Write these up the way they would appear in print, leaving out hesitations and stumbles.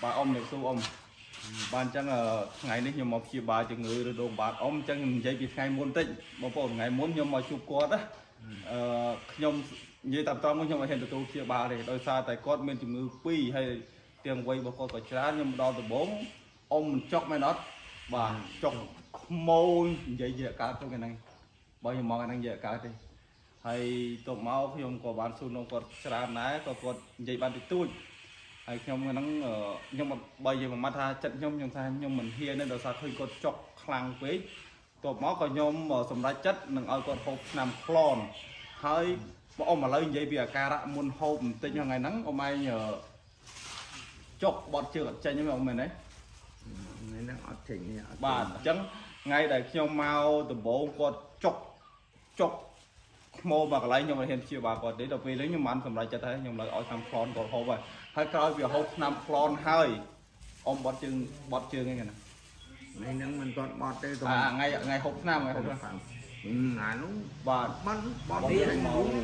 bà ông được su ông ban chẳng ngàyនេះខ្ញុំមកព្យាបាលជំងឺឬដងបាតអ៊ំចឹងនិយាយពីថ្ងៃមុនតិចបងប្អូនថ្ងៃមុនខ្ញុំមកជួបគាត់ណាខ្ញុំនិយាយតាមត្រង់មកខ្ញុំអត់ហ៊ានទទួលព្យាបាលទេដោយសារតែគាត់មានជំងឺ2ហើយទាំងវ័យរបស់គាត់ក៏ច្រើនខ្ញុំដល់ដំបងអ៊ំមិនចុកមែនអត់បាទចុកខ្មោចនិយាយជាកើតទៅហ្នឹងបើខ្ញុំមកហ្នឹងនិយាយកើតទេហើយទៅមកខ្ញុំក៏បានសួរនងគាត់ច្រើនដែរក៏គាត់និយាយបានតិចតួចហើយខ្ញុំហ្នឹងខ្ញុំបើនិយាយមួយម៉ាត់ថាចិត្តខ្ញុំថាខ្ញុំមិនហ៊ានទេដោយសារឃើញគាត់ចុកខ្លាំងពេកទៅមកក៏ខ្ញុំសម្រេចចិត្តនឹងឲ្យគាត់ហូបថ្នាំក្លនហើយបងអ៊ំឥឡូវនិយាយពីអាការៈមុនហូបបន្តិចថ្ងៃហ្នឹងអ៊ំឯងចុកបត់ជើងអត់ចេញទេអ៊ំមែនទេថ្ងៃហ្នឹងអត់ចេញទេបាទអញ្ចឹងថ្ងៃដែលខ្ញុំមកដំបូងគាត់ចុកខ្មោមកកន្លែងខ្ញុំមិនហ៊ានព្យាបាលគាត់ទេដល់ពេលនេះខ្ញុំបានសម្រេចចិត្តហើយខ្ញុំលើឲ្យថ្នាំក្លនគាត់ហូបហើយក្រោយវាហូបថ្នាំក្លនហើយអ៊ំបត់ជើងហ្នឹងណាថ្ងៃហ្នឹងមិនគាត់បត់ទេថ្ងៃហូបថ្នាំថ្ងៃហូបថ្នាំអានោះបាទបត់នេះ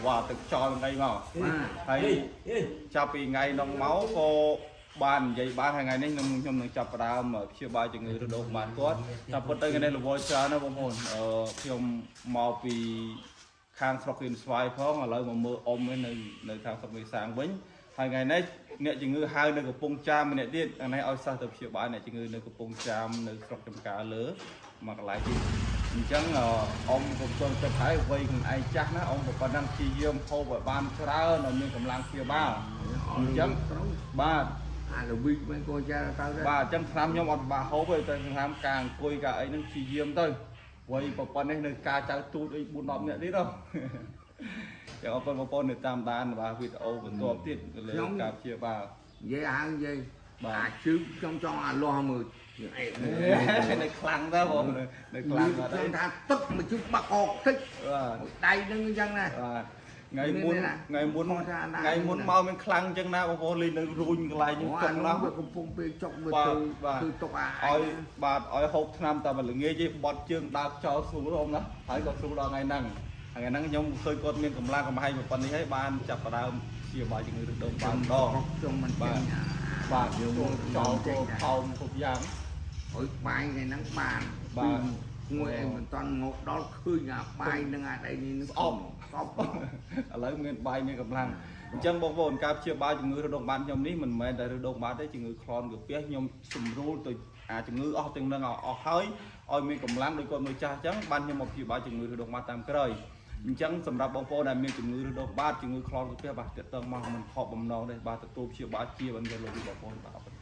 បាទទឹកចោលថ្ងៃមកហើយចាប់ពីថ្ងៃនោះមកក៏បាននិយាយបានថ្ងៃនេះខ្ញុំនឹងចាប់ផ្ដើមព្យាបាលជំងឺរដូវបានគាត់តែប៉ុន្តែថ្ងៃនេះរវល់ច្រើនណាបងប្អូនខ្ញុំមកពីខាងស្រុករៀនស្វាយផងឥឡូវមកមើលអ៊ំនៅខាងស្រុកមេសាងវិញហើយថ្ងៃនេះអ្នកជំងឺហៅនៅកំពង់ចាមម្នាក់ទៀតថ្ងៃនេះឲ្យសិស្សទៅព្យាបាលអ្នកជំងឺនៅកំពង់ចាមនៅស្រុកចំការលើមកកន្លែងទៀតអញ្ចឹងអ៊ំកំពុងទៅហើយវ័យខ្លួនឯងចាស់ណាអ៊ំក៏ប៉ុណ្ណឹងព្យាយាមហូបឲ្យបានច្រើនឲ្យមានកម្លាំងព្យាបាលអញ្ចឹងបាទអាល្វីមិនក៏ចាទៅដែរបាទអញ្ចឹងឆ្នាំខ្ញុំអត់បាក់ហូបទេតែឆ្នាំការអង្គុយការអីហ្នឹងព្យាយាមទៅវ័យប៉ុណ្ណេះនៅការចៅទូតអី4 10នាក់ទៀតហ៎ចាំអរគុណបងប្អូននៅតាមដានបាទវីដេអូបន្ទាប់ទៀតលើការព្យាបាលនិយាយហៅនិយាយបាទជឹកខ្ញុំចង់អាលាស់មើលអីនៅខ្លាំងដែរបងនៅខ្លាំងដែរខ្ញុំថាទឹកមកជឹកបាក់អកតិចដៃនឹងអញ្ចឹងណាបាទថ្ងៃមុនមកមានខ្លាំងអញ្ចឹងណាបងប្អូនលេងនៅរួញកន្លែងនេះចុកណាស់កំពុងពេលចុកមើលគឺទុកឲ្យហូបថ្នាំតែមួយល្ងាចទេបត់ជើងដើរចោលស្រួលអ៊ំណាហើយក៏ស្រួលដល់ថ្ងៃហ្នឹងខ្ញុំឃើញគាត់មានកម្លាំងកំហែងប៉ុណ្នេះហើយបានចាប់ផ្ដើមព្យាបាលជំងឺរដូវបានដងខ្ញុំមិនបាទយើងចោលទៅផោមគ្រប់យ៉ាងឲ្យបាយថ្ងៃហ្នឹងបានបាទមួយអីមិនតាន់មកដល់ឃើញអាបាយនឹងអាដីនេះនឹងស្អប់ឥឡូវមានបាយមានកម្លាំងអញ្ចឹងបងប្អូនការព្យាបាលជំងឺរដូវបាតខ្ញុំនេះមិនមែនតែរដូវបាតទេជំងឺក្លន់កាពះខ្ញុំសម្រួលទៅជំងឺអស់ទាំងនឹងអស់ហើយឲ្យមានកម្លាំងដោយគាត់មើលចាស់អញ្ចឹងបានខ្ញុំមកព្យាបាលជំងឺរដូវបាតតាមក្រោយអញ្ចឹងសម្រាប់បងប្អូនដែលមានជំងឺរដូវបាតជំងឺក្លន់កាពះបាទទាក់ទងមកមិនខកបំណងទេបាទទទួលព្យាបាលជាបន្តលោកបងប្អូនបាទ